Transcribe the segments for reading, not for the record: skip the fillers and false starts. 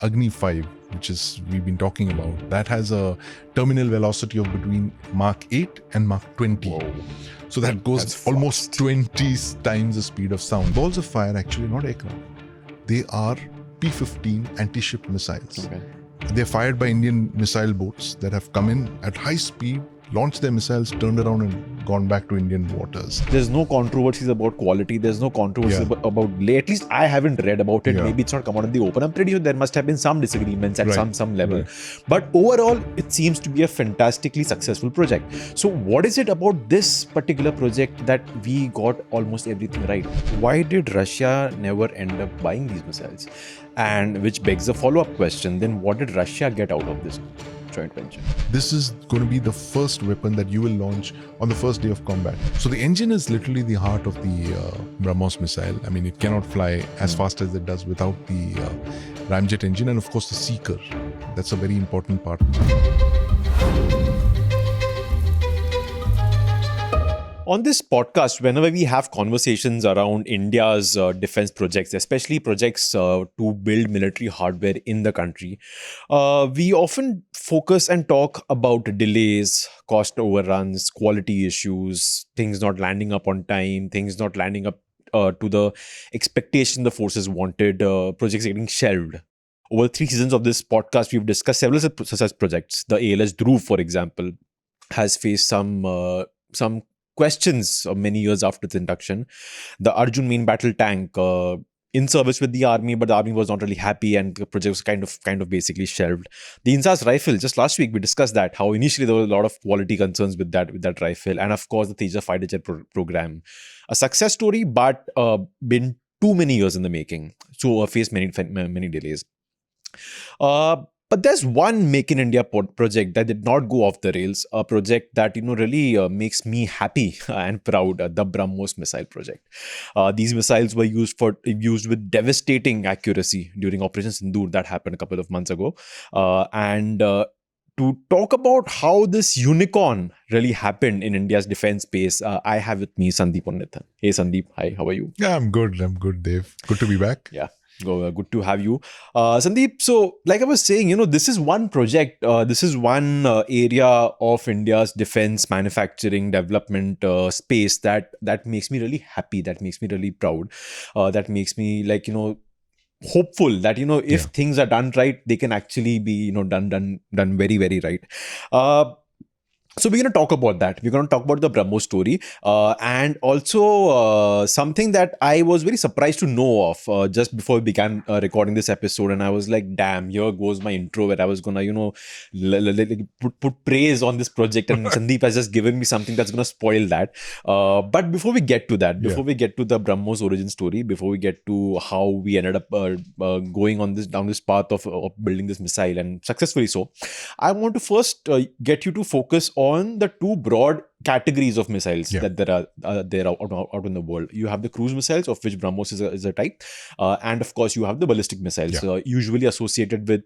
Agni 5, which is we've been talking about, that has a terminal velocity of between Mach 8 and Mach 20. Whoa. So that goes That's almost fast. 20 times the speed of sound. Balls of fire actually not aircraft. They are P-15 anti-ship missiles. Okay. They're fired by Indian missile boats that have come in at high speed, launched their missiles, turned around and gone back to Indian waters. There's no controversies about quality. There's no controversies Yeah. about delay. At least I haven't read about it. Yeah. Maybe it's not come out in the open. I'm pretty sure there must have been some disagreements at Right. some level. Right. But overall, it seems to be a fantastically successful project. So what is it about this particular project that we got almost everything right? Why did Russia never end up buying these missiles? And which begs a follow-up question. Then what did Russia get out of this joint venture? This is going to be the first weapon that you will launch on the first day of combat. So the engine is literally the heart of the BrahMos missile. I mean, it cannot fly as fast as it does without the ramjet engine, and of course the seeker. That's a very important part. On this podcast, whenever we have conversations around India's defense projects, especially projects to build military hardware in the country, we often focus and talk about delays, cost overruns, quality issues, things not landing up on time, things not landing up to the expectation the forces wanted, projects getting shelved. Over 3 seasons of this podcast, we've discussed several such projects. The ALS Dhruv, for example, has faced some questions many years after its induction. The Arjun main battle tank in service with the army, but the army was not really happy and the project was kind of basically shelved. The Insas rifle, just last week we discussed that, how initially there were a lot of quality concerns with that rifle, and of course the Teja fighter jet program. A success story, but been too many years in the making. So faced many delays. But there's one Make in India project that did not go off the rails, a project that really makes me happy and proud, the BrahMos missile project. These missiles were used with devastating accuracy during Operation Sindoor that happened a couple of months ago. To talk about how this unicorn really happened in India's defense space, I have with me Sandeep Unnithan. Hey Sandeep, hi, how are you? Yeah, I'm good, Dev. Good to be back. Yeah. Good to have you. Sandeep, so like I was saying, this is one project, this is one area of India's defense manufacturing development space that makes me really happy, that makes me really proud, that makes me hopeful that, if things are done right, they can actually be, done very, very right. So we're going to talk about that. We're going to talk about the BrahMos story and also something that I was very surprised to know of just before we began recording this episode. And I was like, damn, here goes my intro where I was going to, put praise on this project. And Sandeep has just given me something that's going to spoil that. But before we get to that, before we get to the BrahMos origin story, before we get to how we ended up going on down this path of building this missile and successfully so, I want to first get you to focus on the two broad categories of missiles that there are out in the world. You have the cruise missiles, of which BrahMos is a type, and of course you have the ballistic missiles, usually associated with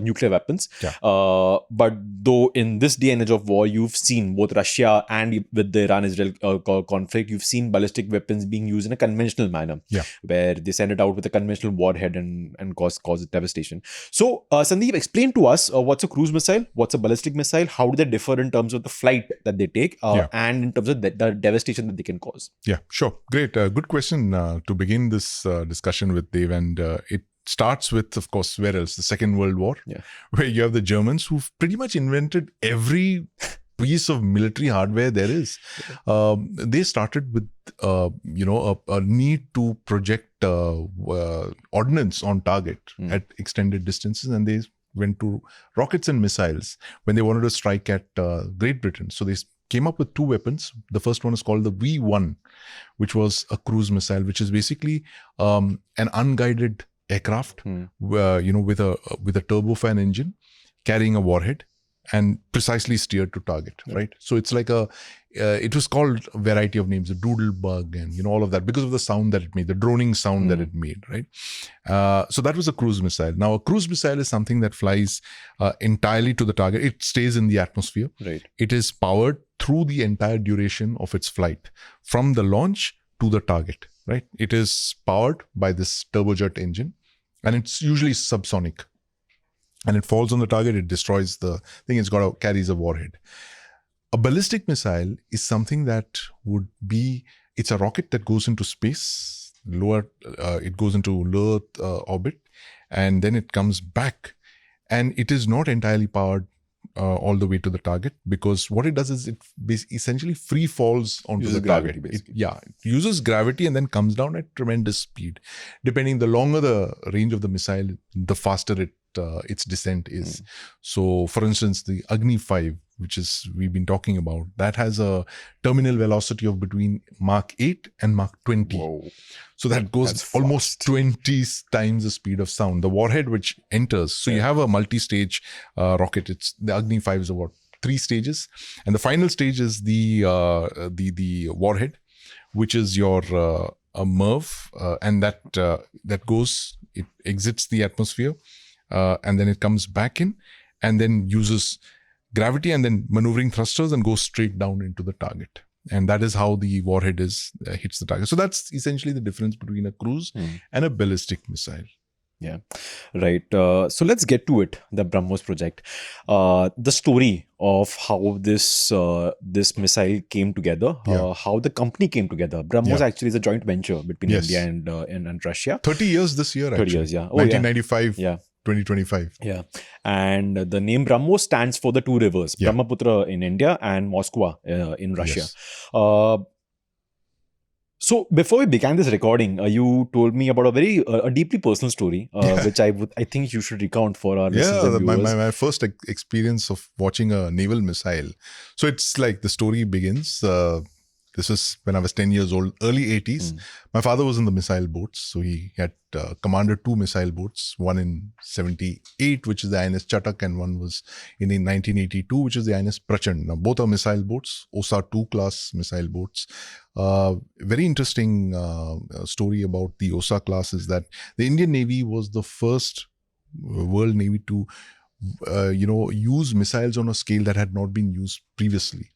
nuclear weapons. But though in this day and age of war, you've seen both Russia and with the Iran-Israel conflict, you've seen ballistic weapons being used in a conventional manner, where they send it out with a conventional warhead and cause devastation. So Sandeep, explain to us what's a cruise missile, what's a ballistic missile, how do they differ in terms of the flight that they take, and in terms of the devastation that they can cause. Yeah, sure. Great. Good question to begin this discussion with, Dave. And it starts with, of course, where else? The Second World War, where you have the Germans who've pretty much invented every piece of military hardware there is. They started with, a need to project ordnance on target at extended distances, and they went to rockets and missiles when they wanted to strike at Great Britain. So they came up with two weapons. The first one is called the V1, which was a cruise missile, which is basically an unguided aircraft, with a turbofan engine carrying a warhead and precisely steered to target, right? So it's like it was called a variety of names, a doodle bug and, all of that, because of the sound that it made, the droning sound that it made, right? So that was a cruise missile. Now, a cruise missile is something that flies entirely to the target. It stays in the atmosphere. Right. It is powered through the entire duration of its flight, from the launch to the target, right? It is powered by this turbojet engine, and it's usually subsonic. and it falls on the target, it destroys the thing. Carries a warhead. A ballistic missile is something that would be, it's a rocket that goes into space, it goes into low Earth orbit, and then it comes back, and it is not entirely powered all the way to the target, because what it does is it essentially free falls onto the target. It uses gravity and then comes down at tremendous speed. Depending, the longer the range of the missile, the faster its descent is. So, for instance, the Agni 5, which is we've been talking about, that has a terminal velocity of between Mach 8 and Mach 20. Whoa. So that goes almost 20 times the speed of sound. The warhead which enters, so you have a multi-stage rocket. It's the Agni 5 is about 3 stages, and the final stage is the warhead, which is your a MIRV, and that goes, it exits the atmosphere, and then it comes back in, and then uses gravity and then maneuvering thrusters and goes straight down into the target. And that is how the warhead hits the target. So that's essentially the difference between a cruise and a ballistic missile. Yeah, right. So let's get to it, the BrahMos project. The story of how this missile came together, how the company came together. BrahMos actually is a joint venture between India and Russia. 30 years this year, actually. 30 years, yeah. 1995. Yeah. 2025. Yeah. And the name BrahMos stands for the 2 rivers, Brahmaputra in India and Moskva in Russia. Yes. So before we began this recording, you told me about a deeply personal story, which I think you should recount for our listeners and viewers. My first experience of watching a naval missile. So it's like the story begins. This is when I was 10 years old, early 80s. My father was in the missile boats. So he had commanded 2 missile boats, one in 78, which is the INS Chatak, and one was in 1982, which is the INS Prachand. Now, both are missile boats, OSA 2 class missile boats. Very interesting story about the OSA class is that the Indian Navy was the first world Navy to, use missiles on a scale that had not been used previously.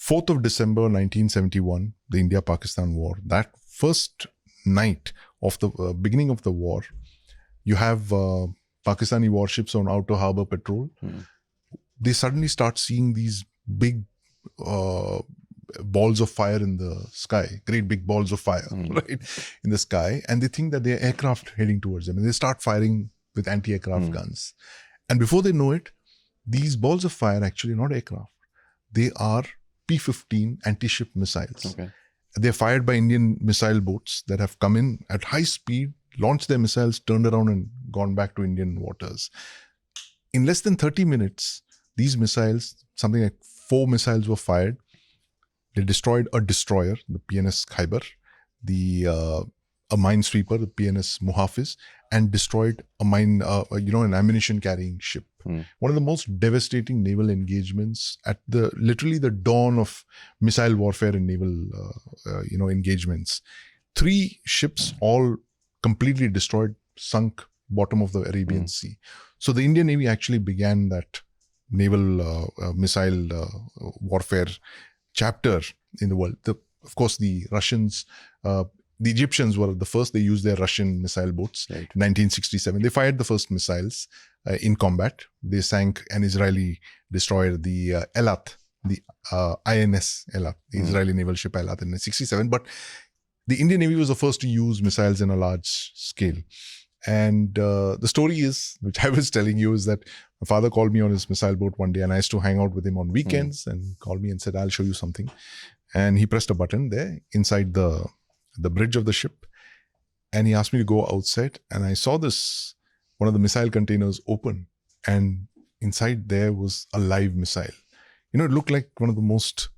4th of December 1971, the India-Pakistan war, that first night of the beginning of the war, you have Pakistani warships on outer harbor patrol. They suddenly start seeing these big balls of fire in the sky, great big balls of fire, right, in the sky, and they think that they're aircraft heading towards them, and they start firing with anti-aircraft guns. And before they know it, these balls of fire actually not aircraft. They are P-15 anti-ship missiles. Okay. They're fired by Indian missile boats that have come in at high speed, launched their missiles, turned around and gone back to Indian waters. In less than 30 minutes, these missiles, something like 4 missiles were fired. They destroyed a destroyer, the PNS Khyber, a minesweeper, the PNS Muhafiz, and destroyed a an ammunition carrying ship. One of the most devastating naval engagements at literally the dawn of missile warfare and naval, engagements. 3 ships all completely destroyed, sunk bottom of the Arabian Sea. So the Indian Navy actually began that naval missile warfare chapter in the world. Of course, the Russians, the Egyptians were the first. They used their Russian missile boats. Right. In 1967, they fired the first missiles in combat. They sank an Israeli destroyer, the Elat, the INS Elat, the Israeli naval ship Elat in 1967. But the Indian Navy was the first to use missiles in a large scale. And the story is, which I was telling you, is that my father called me on his missile boat one day, and I used to hang out with him on weekends, and called me and said, "I'll show you something." And he pressed a button there inside the bridge of the ship, and he asked me to go outside, and I saw one of the missile containers open, and inside there was a live missile. It looked like one of the most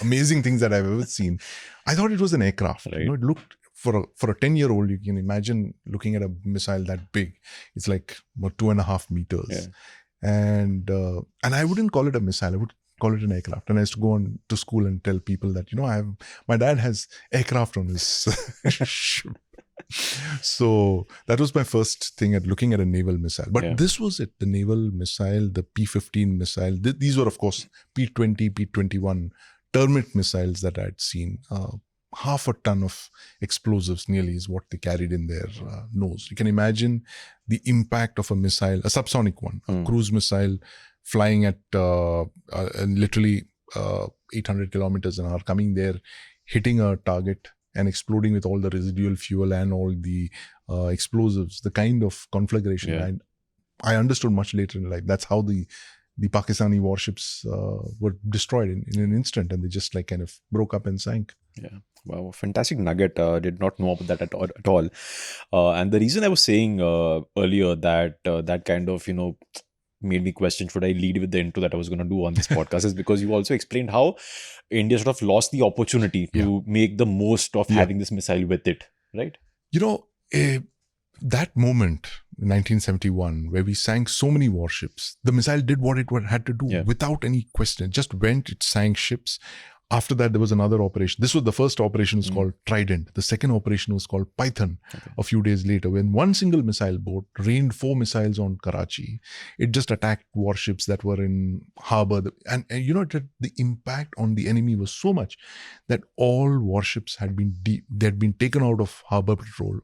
amazing things that I've ever seen. I thought it was an aircraft. Right. It looked, for a 10-year-old, you can imagine looking at a missile that big. It's like about 2.5 meters. Yeah. And I wouldn't call it a missile. I would call it an aircraft. And I used to go on to school and tell people that, my dad has aircraft on his ship. So that was my first thing at looking at a naval missile. But this was it, the naval missile, the P-15 missile. These were, of course, P-20, P-21 termite missiles that I'd seen. half a ton of explosives nearly is what they carried in their nose. You can imagine the impact of a missile, a subsonic one, a cruise missile flying at literally 800 kilometers an hour, coming there, hitting a target and exploding with all the residual fuel and all the explosives, the kind of conflagration. Yeah. And I understood much later in life, that's how the Pakistani warships were destroyed in an instant, and they just like kind of broke up and sank. Yeah. Wow, fantastic nugget. Did not know about that at all. And the reason I was saying earlier that that kind of, made me question, should I lead with the intro that I was going to do on this podcast, is because you also explained how India sort of lost the opportunity to make the most of having this missile with it, right? That moment, 1971, where we sank so many warships, the missile did what it had to do without any question. It just went, it sank ships. After that, there was another operation. This was the first operation, was called Trident. The second operation was called Python. A few days later, when one single missile boat rained 4 missiles on Karachi, it just attacked warships that were in harbor. And the impact on the enemy was so much that all warships had been taken out of harbor patrol,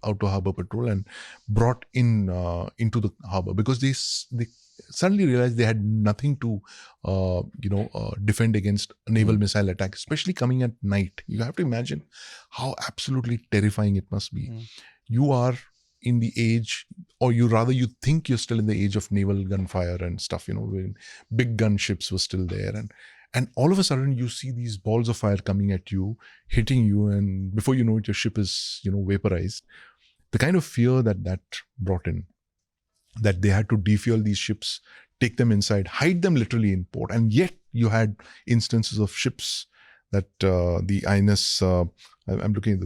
and brought in into the harbor, because they suddenly realized they had nothing to defend against a naval missile attack, especially coming at night. You have to imagine how absolutely terrifying it must be. You are in the age, or you think you're still in the age of naval gunfire and stuff, when big gunships were still there, and all of a sudden you see these balls of fire coming at you, hitting you, and before you know it, your ship is vaporized. The kind of fear that brought in, that they had to defuel these ships, take them inside, hide them literally in port. And yet you had instances of ships that the INS, I'm looking at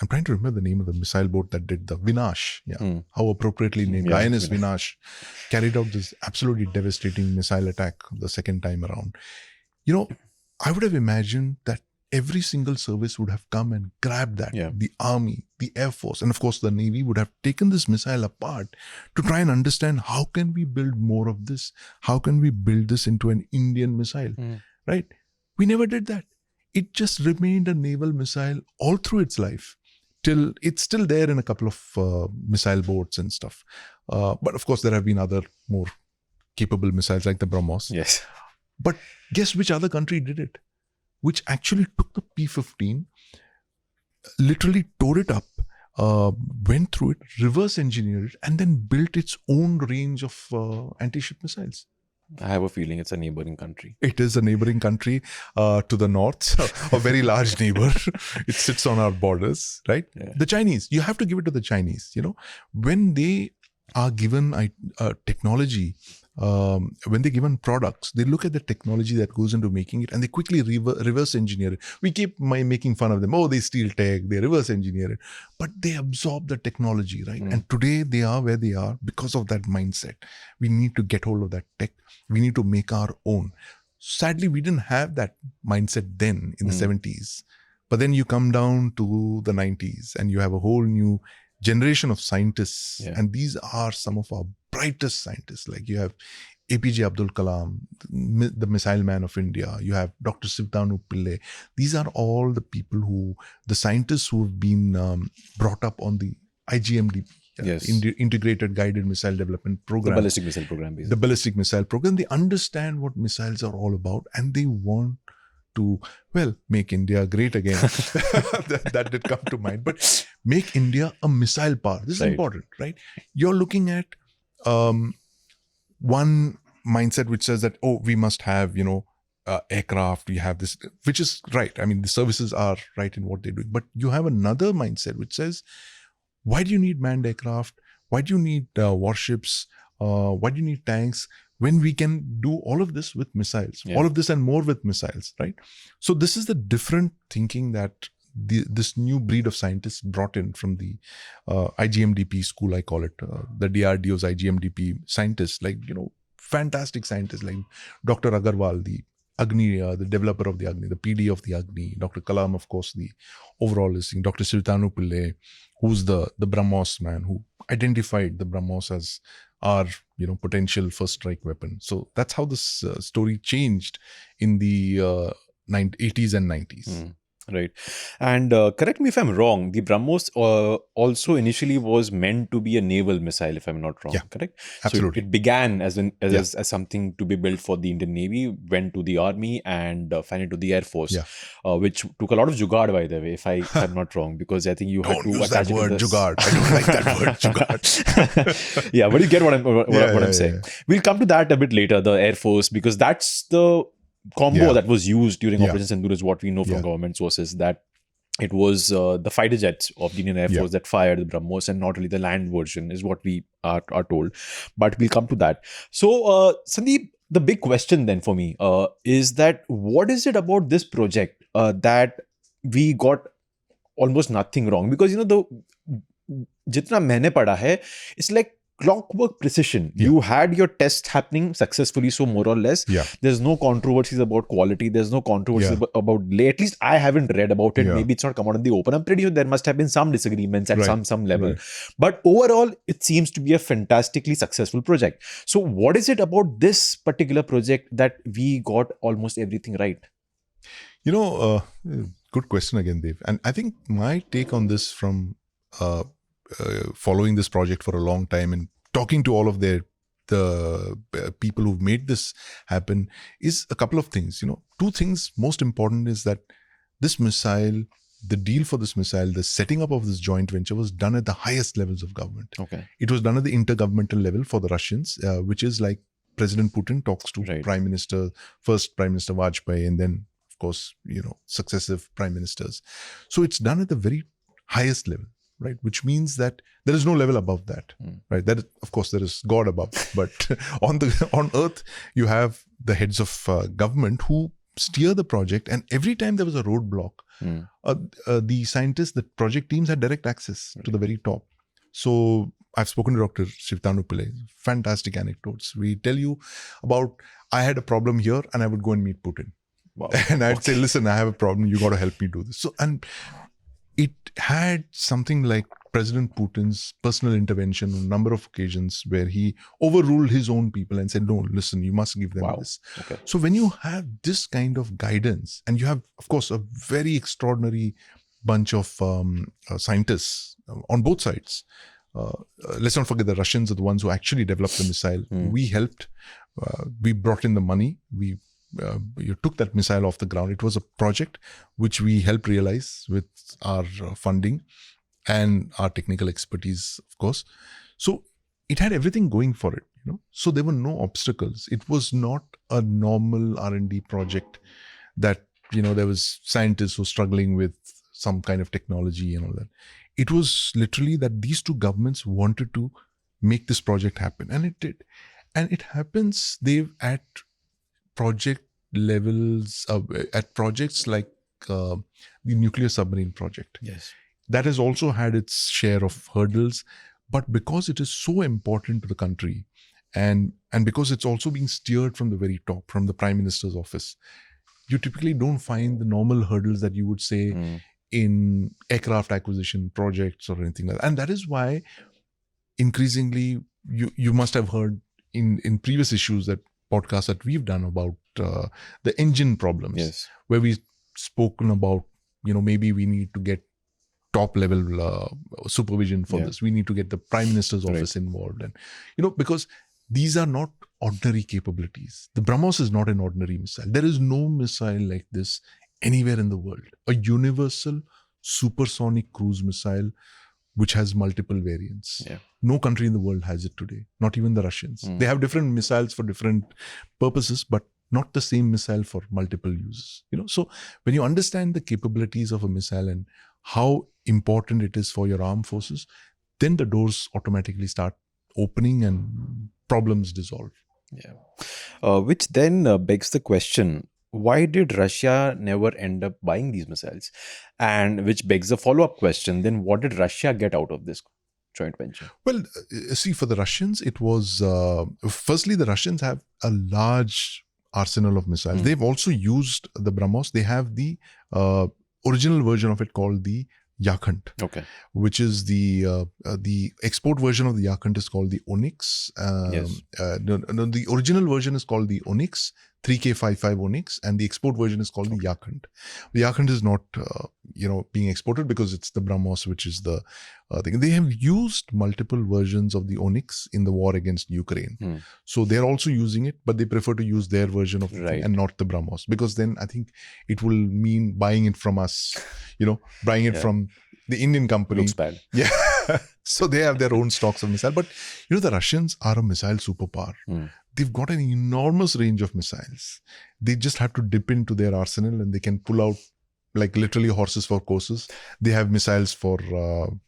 I'm trying to remember the name of the missile boat that did the Vinash. How appropriately named. INS Vinash carried out this absolutely devastating missile attack the second time around. I would have imagined that every single service would have come and grabbed that. The Army, the Air Force, and of course the Navy would have taken this missile apart to try and understand, how can we build more of this? How can we build this into an Indian missile? Right? We never did that. It just remained a naval missile all through its life, till it's still there in a couple of missile boats and stuff. But of course there have been other more capable missiles like the BrahMos. Yes. But guess which other country did it? Which actually took the P-15, literally tore it up, went through it, reverse engineered it, and then built its own range of anti-ship missiles. I have a feeling it's a neighboring country. It is a neighboring country to the north, a very large neighbor. It sits on our borders, right? The Chinese, you have to give it to the Chinese. When they are given technology, when they're given products, they look at the technology that goes into making it, and they quickly reverse engineer it. We keep making fun of them. Oh, they steal tech, they reverse engineer it. But they absorb the technology, right? And today they are where they are because of that mindset. We need to get hold of that tech. We need to make our own. Sadly, we didn't have that mindset then in the 70s. But then you come down to the 90s and you have a whole new generation of scientists, and these are some of our brightest scientists. Like you have APJ Abdul Kalam, the missile man of India. You have Dr. Sivtanu Pillai. These are all the people the scientists who have been brought up on the IGMDP, Integrated Guided Missile Development Program. The Ballistic Missile Program, basically. The Ballistic Missile Program. They understand what missiles are all about, and they want to, make India great again. that did come to mind. But make India a missile power. This is important, right? You're looking at one mindset which says that, we must have, aircraft, we have this, which is right. I mean, the services are right in what they're doing. But you have another mindset which says, why do you need manned aircraft? Why do you need warships? Why do you need tanks? When we can do all of this with missiles, all of this and more with missiles, right? So this is the different thinking that this new breed of scientists brought in from the IGMDP school, I call it, the DRDO's IGMDP scientists, fantastic scientists like Dr. Agarwal, the Agni, the developer of the Agni, the PD of the Agni, Dr. Kalam, of course, the overall listing, Dr. Sivtanu Pillai, who's the BrahMos man, who identified the BrahMos as our potential first strike weapon. So that's how this story changed in the 80s and 90s. Right. And correct me if I'm wrong, the BrahMos also initially was meant to be a naval missile, if I'm not wrong, correct? Absolutely. So it began as something to be built for the Indian Navy, went to the Army, and finally to the Air Force, which took a lot of jugaad, by the way, if I'm not wrong, because I think you had to attach it to the... jugaad. I don't like that word, jugaad. Yeah, but you get what I'm saying. We'll come to that a bit later, the Air Force, because that's the combo that was used during Operation Sindoor, is what we know from government sources, that it was the fighter jets of the Indian Air Force that fired the BrahMos, and not really the land version, is what we are told. But we'll come to that. So, Sandeep, the big question then for me is that what is it about this project that we got almost nothing wrong? Because, you know, the jitna maine pada hai, it's like clockwork precision. You had your test happening successfully, so more or less. There's no controversies about quality. There's no controversies about at least I haven't read about it. Maybe it's not come out in the open. I'm pretty sure there must have been some disagreements at some level. But overall, it seems to be a fantastically successful project. So what is it about this particular project that we got almost everything right? You know, good question again, Dev. And I think my take on this from following this project for a long time and talking to all of the people who've made this happen is a couple of things. You know, two things. Most important is that this missile, the deal for this missile, the setting up of this joint venture was done at the highest levels of government. It was done at the intergovernmental level for the Russians, which is like President Putin talks to first Prime Minister Vajpayee, and then, of course, you know, successive prime ministers. So it's done at the very highest level. Right, which means that there is no level above that. Right, that of course there is God above, but on earth you have the heads of government who steer the project, and every time there was a roadblock, the scientists, the project teams had direct access to the very top. So I've spoken to Dr. Shivtanu Pillai. Fantastic anecdotes. We tell you about, I had a problem here, and I would go and meet Putin, and I'd say, listen, I have a problem. You got to help me do this. So it had something like President Putin's personal intervention on a number of occasions where he overruled his own people and said, no, listen, you must give them this. So when you have this kind of guidance, and you have, of course, a very extraordinary bunch of scientists on both sides. Let's not forget the Russians are the ones who actually developed the missile. We helped. We brought in the money. You took that missile off the ground. It was a project which we helped realize with our funding and our technical expertise, of course. So it had everything going for it, you know. So there were no obstacles. It was not a normal R&D project that, you know, there was scientists who were struggling with some kind of technology and all that. It was literally that these two governments wanted to make this project happen, and it did. And it happens, at project levels, at projects like the nuclear submarine project. That has also had its share of hurdles, but because it is so important to the country, and because it's also being steered from the very top, from the Prime Minister's office, you typically don't find the normal hurdles that you would say in aircraft acquisition projects or anything like that. And that is why increasingly you must have heard in previous issues, that podcasts that we've done about the engine problems, where we've spoken about, you know, maybe we need to get top level supervision for this. We need to get the Prime Minister's office involved. And, you know, because these are not ordinary capabilities. The BrahMos is not an ordinary missile. There is no missile like this anywhere in the world. A universal supersonic cruise missile which has multiple variants. No country in the world has it today, not even the Russians. They have different missiles for different purposes, but not the same missile for multiple uses. You know, so when you understand the capabilities of a missile and how important it is for your armed forces, then the doors automatically start opening and problems dissolve. Which then begs the question, why did Russia never end up buying these missiles? And which begs the follow-up question, then what did Russia get out of this joint venture? Well, see, for the Russians, it was, firstly, the Russians have a large arsenal of missiles. They've also used the BrahMos. They have the original version of it called the Yakhant, which is the export version of the Yakhant is called the Onyx. The original version is called the Onyx. 3K55 Onyx, and the export version is called the Yakhand. The Yakhand is not, being exported because it's the BrahMos, which is the thing. They have used multiple versions of the Onyx in the war against Ukraine. So they're also using it, but they prefer to use their version of the thing and not the BrahMos, because then I think it will mean buying it from us, buying it from the Indian company. Looks bad. Yeah. So they have their own stocks of missiles. But, the Russians are a missile superpower. They've got an enormous range of missiles. They just have to dip into their arsenal and they can pull out like literally horses for courses. They have missiles for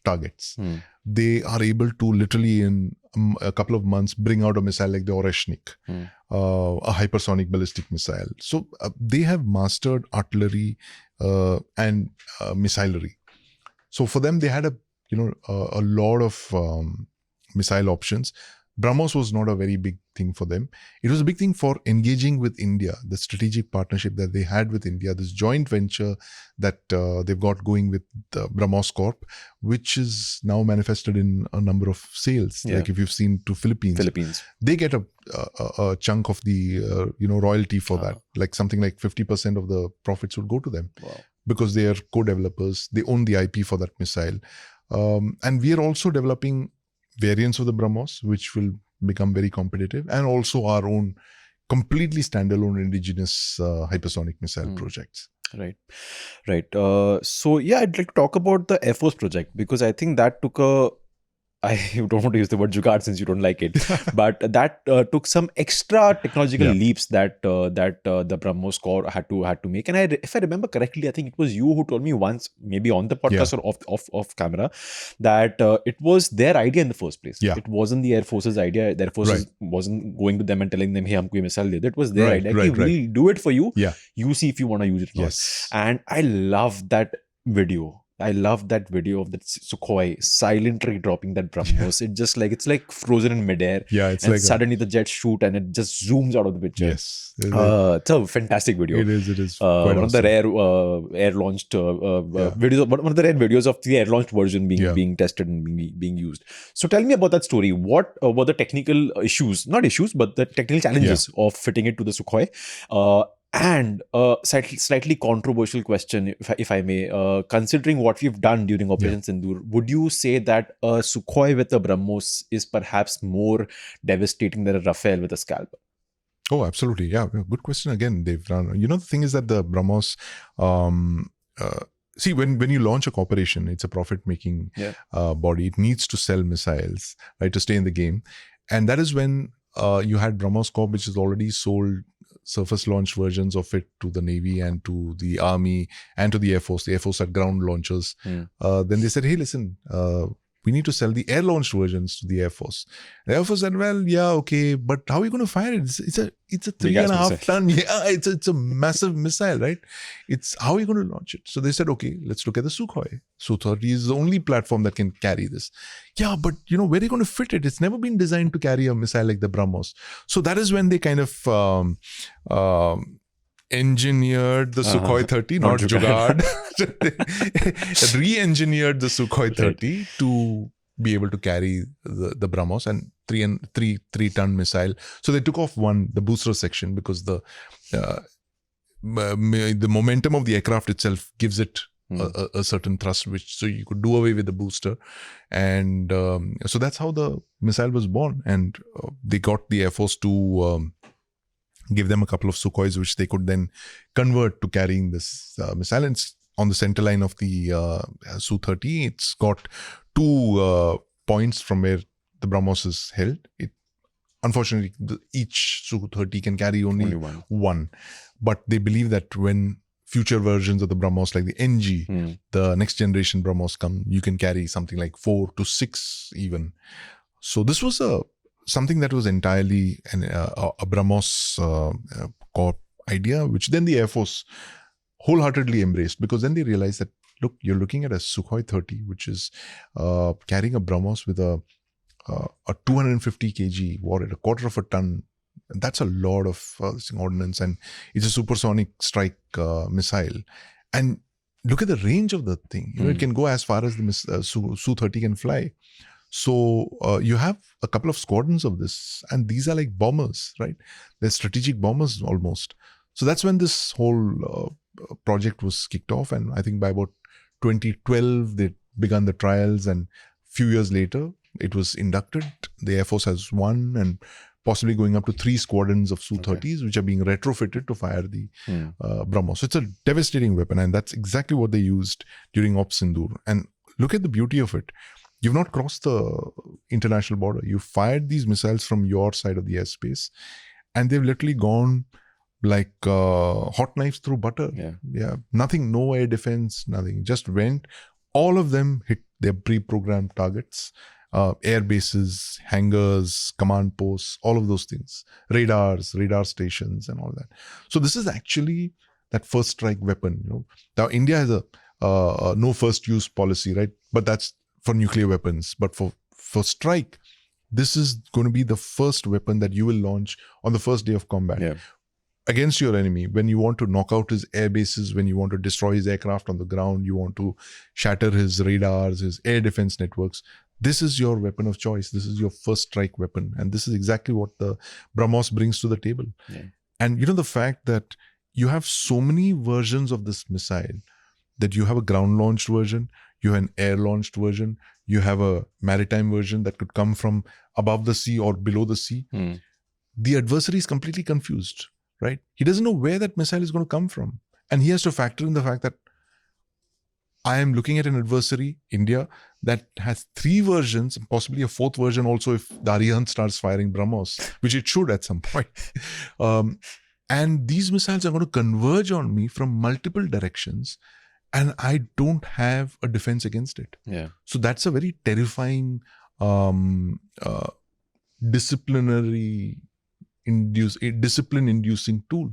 targets. They are able to literally in a couple of months bring out a missile like the Oreshnik, a hypersonic ballistic missile. So they have mastered artillery and missilery. So for them, they had a lot of missile options. BrahMos was not a very big thing for them. It was a big thing for engaging with India, the strategic partnership that they had with India, this joint venture that they've got going with BrahMos Corp, which is now manifested in a number of sales. Like if you've seen to Philippines, they get a chunk of the royalty for that. Like something like 50% of the profits would go to them because they are co-developers. They own the IP for that missile. And we are also developing variants of the BrahMos, which will become very competitive, and also our own completely standalone indigenous hypersonic missile projects. Right. So I'd like to talk about the Air Force project, because I think that took I don't want to use the word jugaad since you don't like it, but that took some extra technological leaps that the BrahMos Corps had to make. And if I remember correctly, I think it was you who told me once, maybe on the podcast or off camera, that it was their idea in the first place. It wasn't the Air Force's idea. The Air Force wasn't going to them and telling them, "Hey, humko ye missile de do." It was their idea. We'll do it for you. You see if you want to use it or not. And I love that video. I love that video of that Sukhoi silently dropping that BrahMos. It's like frozen in midair. It's and like suddenly the jets shoot and it just zooms out of the picture. Yes, it's a fantastic video. It is. One of the rare air launched videos. One of the rare videos of the air launched version being tested and being used. So tell me about that story. What were the technical issues? Not issues, but the technical challenges of fitting it to the Sukhoi. And a slightly controversial question, if I may, considering what we've done during Operation Sindoor, would you say that a Sukhoi with a BrahMos is perhaps more devastating than a Rafale with a Scalp? Oh, absolutely. Yeah, good question again, Dev. The thing is that the BrahMos, see, when you launch a corporation, it's a profit-making body. It needs to sell missiles, right, to stay in the game. And that is when you had BrahMos Corp, which has already sold surface launch versions of it to the Navy and to the Army and to the Air Force. The Air Force had ground launchers. Then they said, hey, listen, we need to sell the air launched versions to the Air Force. The Air Force said, well, yeah, okay, but how are you going to fire it? It's a 3.5 ton. Yeah, it's a massive missile, right? How are you going to launch it? So they said, okay, let's look at the Sukhoi. Su-30 is the only platform that can carry this. Yeah, but where are you going to fit it? It's never been designed to carry a missile like the BrahMos. So that is when they kind of engineered the Sukhoi 30, not Jugaad. Re-engineered the Sukhoi 30 to be able to carry the BrahMos and 3-ton missile. So they took off the booster section, because the momentum of the aircraft itself gives it a certain thrust, so you could do away with the booster. And so that's how the missile was born. And they got the Air Force to give them a couple of Sukhois, which they could then convert to carrying this missile. And it's on the center line of the Su-30. It's got 2 points from where the BrahMos is held. Unfortunately, each Su-30 can carry only one. But they believe that when future versions of the BrahMos, like the NG, the next generation BrahMos come, you can carry something like 4 to 6 even. So this was something that was entirely a BrahMos Corp idea, which then the Air Force wholeheartedly embraced, because then they realized that, look, you're looking at a Sukhoi 30, which is carrying a BrahMos with a 250 kg warhead, a quarter of a ton. And that's a lot of ordnance, and it's a supersonic strike missile. And look at the range of the thing. It can go as far as the Su-30 can fly. So you have a couple of squadrons of this, and these are like bombers, right? They're strategic bombers almost. So that's when this whole project was kicked off, and I think by about 2012 they began the trials, and few years later it was inducted. The Air Force has one and possibly going up to 3 squadrons of Su-30s, which are being retrofitted to fire the BrahMos. So it's a devastating weapon, and that's exactly what they used during Op Sindoor. And look at the beauty of it. You've not crossed the international border. You fired these missiles from your side of the airspace, and they've literally gone like hot knives through butter. Yeah. Nothing, no air defense, nothing. Just went. All of them hit their pre-programmed targets. Air bases, hangars, command posts, all of those things. Radars, radar stations and all that. So this is actually that first strike weapon. Now India has a no first use policy, right? But that's for nuclear weapons. But for strike, this is going to be the first weapon that you will launch on the first day of combat. Against your enemy, when you want to knock out his air bases, when you want to destroy his aircraft on the ground, you want to shatter his radars, his air defense networks. This is your weapon of choice. This is your first strike weapon. And this is exactly what the BrahMos brings to the table. And the fact that you have so many versions of this missile, that you have a ground-launched version, you have an air-launched version, you have a maritime version that could come from above the sea or below the sea. The adversary is completely confused, right? He doesn't know where that missile is going to come from. And he has to factor in the fact that I am looking at an adversary, India, that has 3 versions, possibly a 4th version also if the Arihant starts firing BrahMos, which it should at some point. And these missiles are going to converge on me from multiple directions, and I don't have a defense against it. So that's a very terrifying discipline-inducing tool.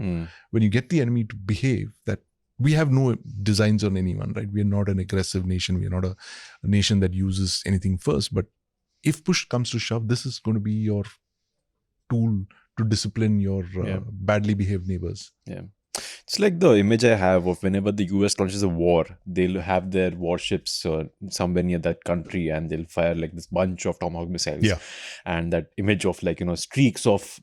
When you get the enemy to behave, that we have no designs on anyone, right? We are not an aggressive nation. We are not a nation that uses anything first. But if push comes to shove, this is going to be your tool to discipline your badly behaved neighbors. It's like the image I have of whenever the US launches a war, they'll have their warships somewhere near that country, and they'll fire like this bunch of Tomahawk missiles. And that image of streaks of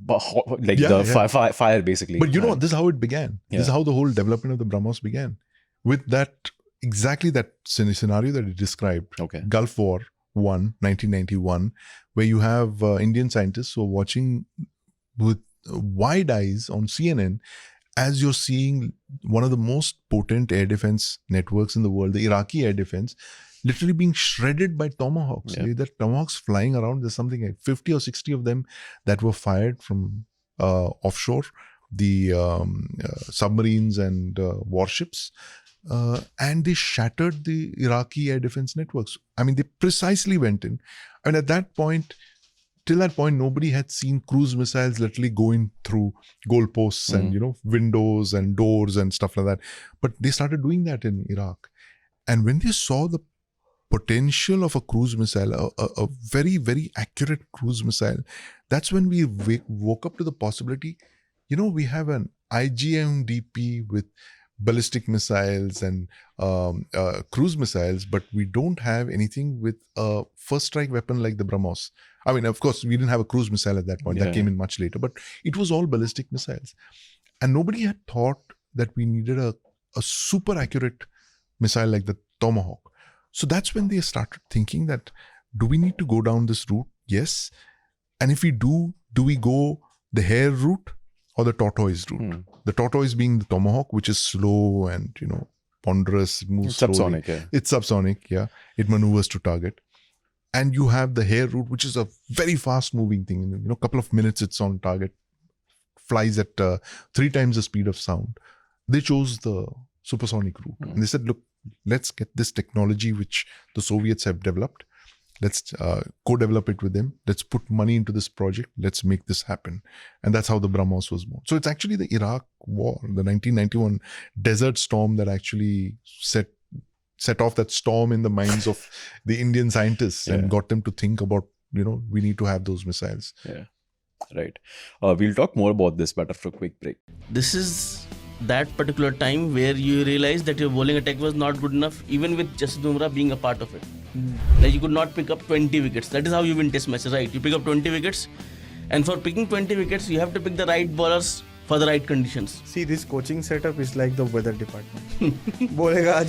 fire basically. But this is how it began. This is how the whole development of the BrahMos began. With that, exactly that scenario that you described. Gulf War I, 1991, where you have Indian scientists who are watching with wide eyes on CNN as you're seeing one of the most potent air defense networks in the world, the Iraqi air defense, literally being shredded by Tomahawks. There are Tomahawks flying around. There's something like 50 or 60 of them that were fired from offshore, the submarines and warships. And they shattered the Iraqi air defense networks. I mean, they precisely went in. I mean, at that point, till that point, nobody had seen cruise missiles literally going through goalposts and, windows and doors and stuff like that. But they started doing that in Iraq. And when they saw the potential of a cruise missile, a very, very accurate cruise missile, that's when we woke up to the possibility, we have an IGM-DP with ballistic missiles and cruise missiles, but we don't have anything with a first strike weapon like the BrahMos. I mean, of course, we didn't have a cruise missile at that point. That came in much later, but it was all ballistic missiles. And nobody had thought that we needed a super accurate missile like the Tomahawk. So that's when they started thinking that, do we need to go down this route? Yes. And if we do we go the hare route or the tortoise route? The tortoise being the Tomahawk, which is slow and, ponderous. It moves slowly. Subsonic, It's subsonic, It maneuvers to target. And you have the hare route, which is a very fast moving thing. In a couple of minutes, it's on target. Flies at 3 times the speed of sound. They chose the supersonic route. And they said, look, let's get this technology which the Soviets have developed. Let's co-develop it with them. Let's put money into this project. Let's make this happen. And that's how the BrahMos was born. So it's actually the Iraq war, the 1991 Desert Storm that actually set off that storm in the minds of the Indian scientists and got them to think about, we need to have those missiles. Right. We'll talk more about this, but after a quick break. This is that particular time where you realize that your bowling attack was not good enough, even with Jasprit Bumrah being a part of it. Like you could not pick up 20 wickets. That is how you win test matches, right? You pick up 20 wickets, and for picking 20 wickets, you have to pick the right bowlers for the right conditions. See, this coaching setup is like the weather department. Bolega,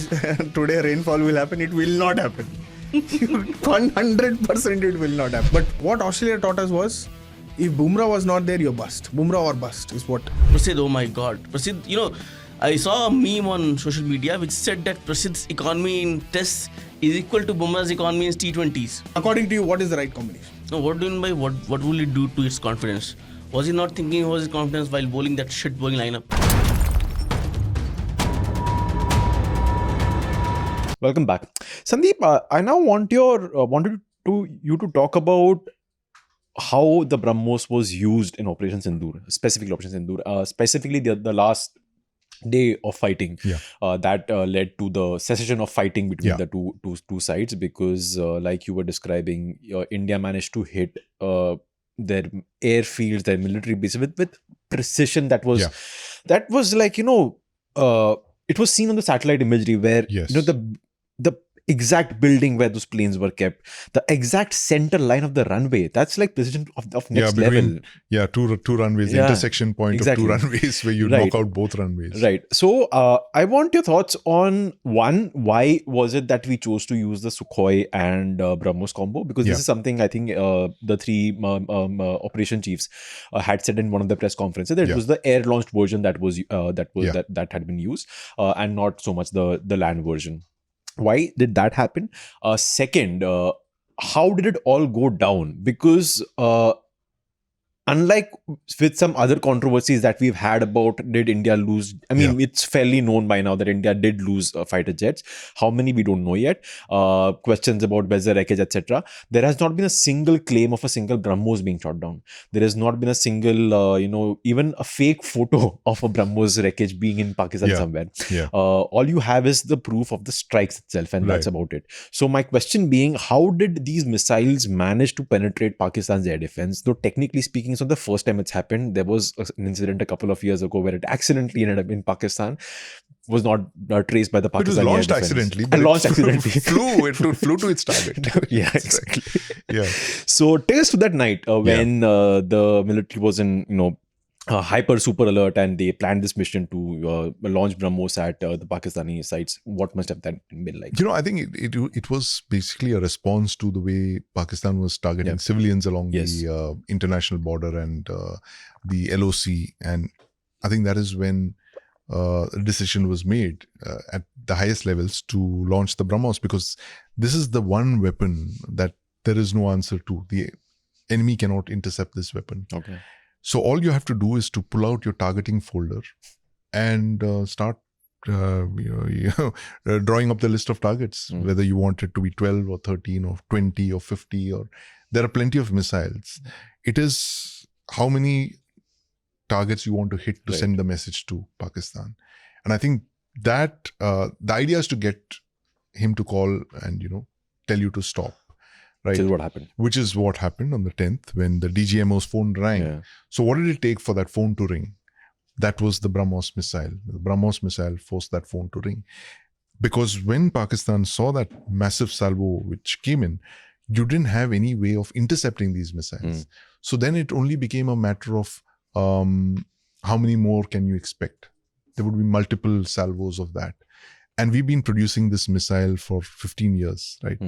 today rainfall will happen. It will not happen. 100% it will not happen. But what Australia taught us was, if Bumrah was not there, you're bust. Bumrah or bust is what. Prasidh, oh my God. Prasidh, I saw a meme on social media which said that Prasidh's economy in tests is equal to Bumrah's economy in T20s. According to you, what is the right combination? Now, what do you mean by what will it do to his confidence? Was he not thinking about his confidence while bowling that shit bowling lineup? Welcome back, Sandeep. I now wanted you to talk about how the BrahMos was used in Operation Sindoor, specifically the last day of fighting that led to the cessation of fighting between the two sides, because like you were describing, India managed to hit their airfields, their military bases with precision that was like, it was seen on the satellite imagery where the exact building where those planes were kept, the exact center line of the runway, that's like precision of next level. Two runways, intersection point of two runways where you knock out both runways. Right. So I want your thoughts on, one, why was it that we chose to use the Sukhoi and BrahMos combo? Because this is something I think the three operation chiefs had said in one of the press conferences, that it was the air launched version that had been used, and not so much the land version. Why did that happen? Second, how did it all go down? Because unlike with some other controversies that we've had about, did India lose? I mean, it's fairly known by now that India did lose fighter jets. How many, we don't know yet. Questions about weather wreckage, etc. There has not been a single claim of a single BrahMos being shot down. There has not been a single, even a fake photo of a BrahMos wreckage being in Pakistan somewhere. All you have is the proof of the strikes itself, and that's about it. So my question being, how did these missiles manage to penetrate Pakistan's air defense? Though technically speaking, it's not the first time it's happened. There was an incident a couple of years ago where it accidentally ended up in Pakistan. Was not traced by the Pakistani. It was launched accidentally. It flew to its target. Exactly. So take us to that night when the military was in, hyper super alert, and they planned this mission to launch BrahMos at the Pakistani sites. What must have that been like? I think it was basically a response to the way Pakistan was targeting civilians along the international border and the LOC, and I think that is when a decision was made at the highest levels to launch the BrahMos, because this is the one weapon that there is no answer to. The enemy cannot intercept this weapon. Okay. So all you have to do is to pull out your targeting folder and start drawing up the list of targets, whether you want it to be 12 or 13 or 20 or 50, or there are plenty of missiles. It is how many targets you want to hit to send the message to Pakistan. And I think that the idea is to get him to call and, tell you to stop. Right. Which is what happened on the 10th when the DGMO's phone rang. Yeah. So what did it take for that phone to ring? That was the BrahMos missile. The BrahMos missile forced that phone to ring. Because when Pakistan saw that massive salvo which came in, you didn't have any way of intercepting these missiles. So then it only became a matter of how many more can you expect? There would be multiple salvos of that. And we've been producing this missile for 15 years, right?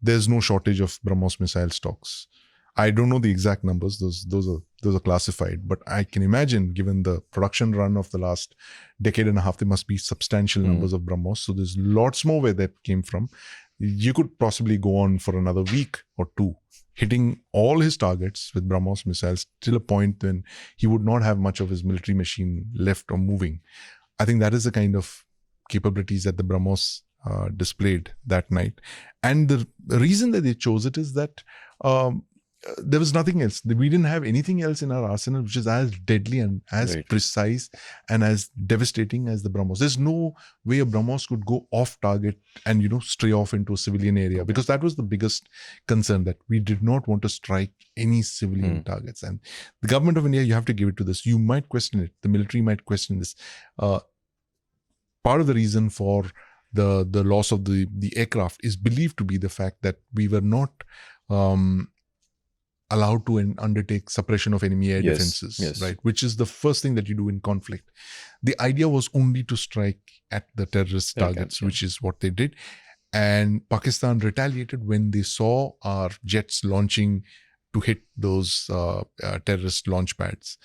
There's no shortage of BrahMos missile stocks. I don't know the exact numbers; those are classified. But I can imagine, given the production run of the last decade and a half, there must be substantial numbers of BrahMos. So there's lots more where that came from. You could possibly go on for another week or two, hitting all his targets with BrahMos missiles till a point when he would not have much of his military machine left or moving. I think that is the kind of capabilities that the BrahMos displayed that night. And the reason that they chose it is that there was nothing else. We didn't have anything else in our arsenal which is as deadly and as precise and as devastating as the BrahMos. There's no way a BrahMos could go off target and stray off into a civilian area, because that was the biggest concern, that we did not want to strike any civilian targets. And the government of India, you have to give it to this. You might question it. The military might question this. part of the reason for the loss of the aircraft is believed to be the fact that we were not allowed to undertake suppression of enemy air defenses, right? Which is the first thing that you do in conflict. The idea was only to strike at the terrorist targets, which is what they did. And Pakistan retaliated when they saw our jets launching to hit those terrorist launch pads.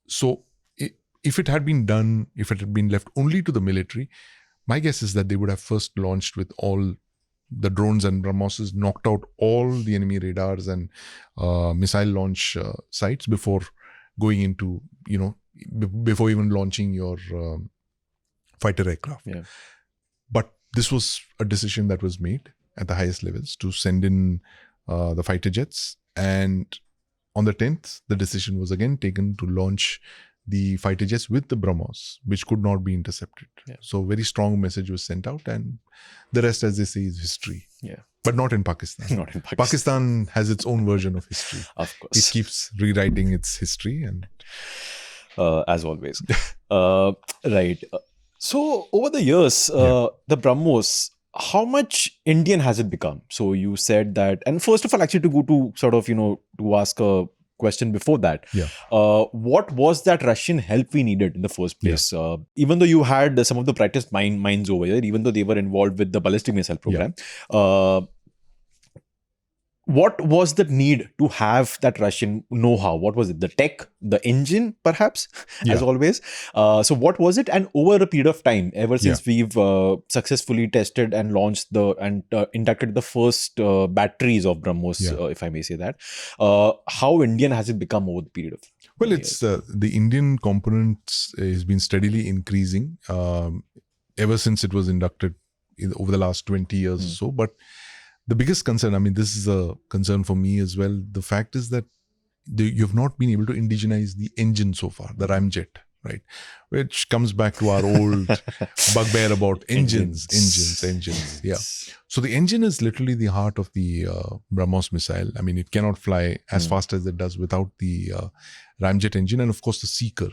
So if it had been done, if it had been left only to the military, my guess is that they would have first launched with all the drones and BrahMoses, knocked out all the enemy radars and missile launch sites before going into, before even launching your fighter aircraft. Yeah. But this was a decision that was made at the highest levels to send in the fighter jets. And on the 10th, the decision was again taken to launch the fighter jets with the BrahMos, which could not be intercepted. Yeah. So very strong message was sent out, and the rest, as they say, is history. Yeah. But not in Pakistan. Not in Pakistan. Pakistan has its own version of history. Of course. It keeps rewriting its history, and as always. Right. So over the years, the BrahMos, how much Indian has it become? So you said that, and first of all, actually to go to sort of, to ask a question before that, what was that Russian help we needed in the first place? Even though you had some of the brightest minds over there, even though they were involved with the ballistic missile program, what was the need to have that Russian know-how? What was it? The tech, the engine, perhaps, as always. So what was it? And over a period of time, ever since we've successfully tested and launched and inducted the first batteries of BrahMos, if I may say that, how Indian has it become over the period of? Well, it's the Indian components has been steadily increasing ever since it was inducted over the last 20 years or so. But the biggest concern, I mean, this is a concern for me as well. The fact is that you've not been able to indigenize the engine so far, the ramjet, right? Which comes back to our old bugbear about engines. Yeah. So the engine is literally the heart of the BrahMos missile. I mean, it cannot fly as fast as it does without the ramjet engine. And of course, the seeker.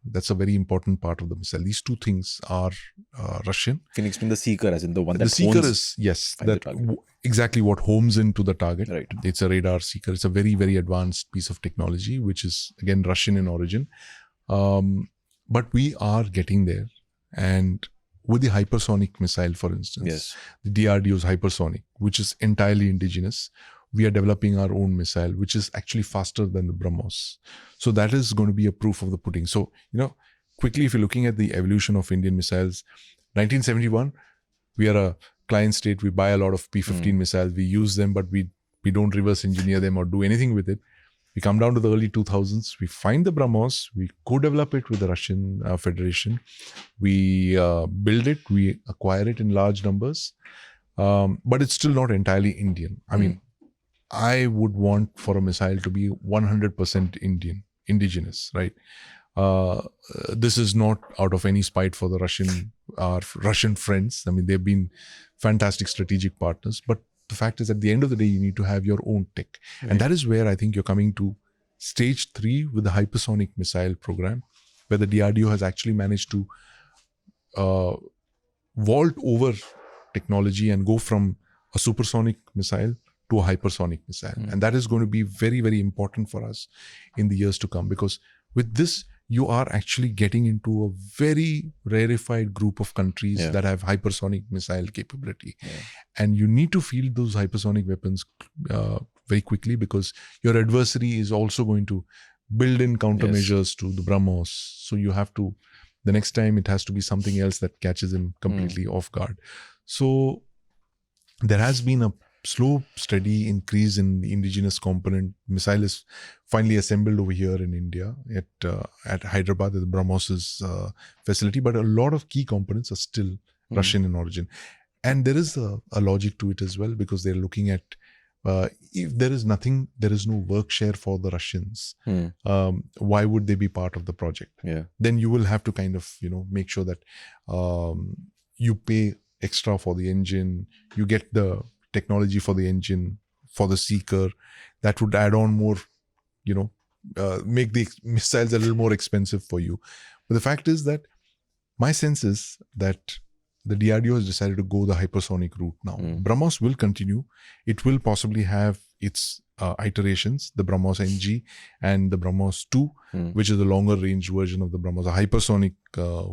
That's a very important part of the missile. These two things are Russian. Can you explain the seeker as in the one that the seeker is, exactly what homes into the target. Right. It's a radar seeker. It's a very, very advanced piece of technology, which is again Russian in origin. But we are getting there. And with the hypersonic missile, for instance, the DRDO's hypersonic, which is entirely indigenous, we are developing our own missile, which is actually faster than the BrahMos. So that is going to be a proof of the pudding. So, quickly, if you're looking at the evolution of Indian missiles, 1971, we are a client state. We buy a lot of P-15 missiles. We use them, but we don't reverse engineer them or do anything with it. We come down to the early 2000s. We find the BrahMos. We co-develop it with the Russian Federation. We build it. We acquire it in large numbers. But it's still not entirely Indian. I mean, I would want for a missile to be 100% indigenous, right? This is not out of any spite for the Russian friends. I mean, they've been fantastic strategic partners. But the fact is, at the end of the day, you need to have your own tech. Right. And that is where I think you're coming to stage 3 with the hypersonic missile program, where the DRDO has actually managed to vault over technology and go from a supersonic missile to a hypersonic missile. And that is going to be very, very important for us in the years to come, because with this, you are actually getting into a very rarefied group of countries that have hypersonic missile capability. And you need to field those hypersonic weapons very quickly, because your adversary is also going to build in countermeasures to the BrahMos. So you have to, the next time it has to be something else that catches him completely off guard. So there has been a slow, steady increase in the indigenous component. Missile is finally assembled over here in India at Hyderabad at the BrahMos facility, but a lot of key components are still Russian in origin. And there is a logic to it as well, because they're looking at if there is nothing, there is no work share for the Russians. Why would they be part of the project? Then you will have to kind of, make sure that you pay extra for the engine, you get the technology for the engine, for the seeker. That would add on more, make the missiles a little more expensive for you. But the fact is that My sense is that the DRDO has decided to go the hypersonic route now. BrahMos will continue. It will possibly have its iterations, the BrahMos NG and the BrahMos II, which is the longer range version of the BrahMos, a hypersonic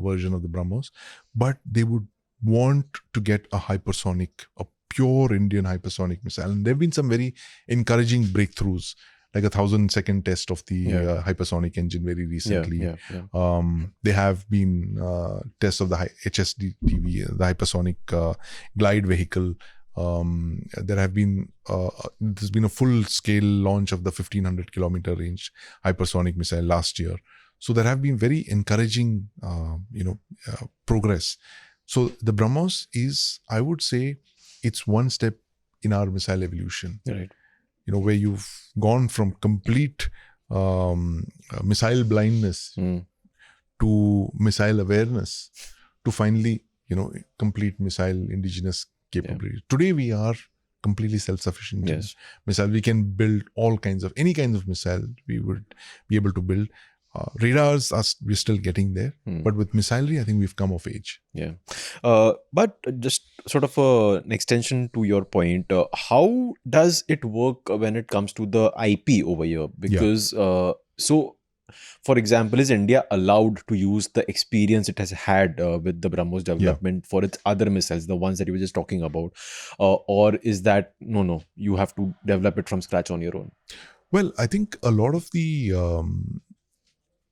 version of the BrahMos. But they would want to get a hypersonic, a pure Indian hypersonic missile. And there have been some very encouraging breakthroughs, like a 1,000-second test of the hypersonic engine very recently. There have been tests of the HSDTV, the hypersonic glide vehicle. There have been there's been a full-scale launch of the 1,500 kilometer range hypersonic missile last year. So there have been very encouraging, progress. So the BrahMos is, I would say, it's one step in our missile evolution. Right. Where you've gone from complete missile blindness to missile awareness to finally, complete missile indigenous capability. Today we are completely self-sufficient. Yes. Missile, we can build any kinds of missile we would be able to build. Radars, we're still getting there. But with missilery, I think we've come of age. Yeah. But just sort of an extension to your point, how does it work when it comes to the IP over here? Because, so, for example, is India allowed to use the experience it has had with the BrahMos development for its other missiles, the ones that you were just talking about? Or is that, no, you have to develop it from scratch on your own? Well, I think a lot of the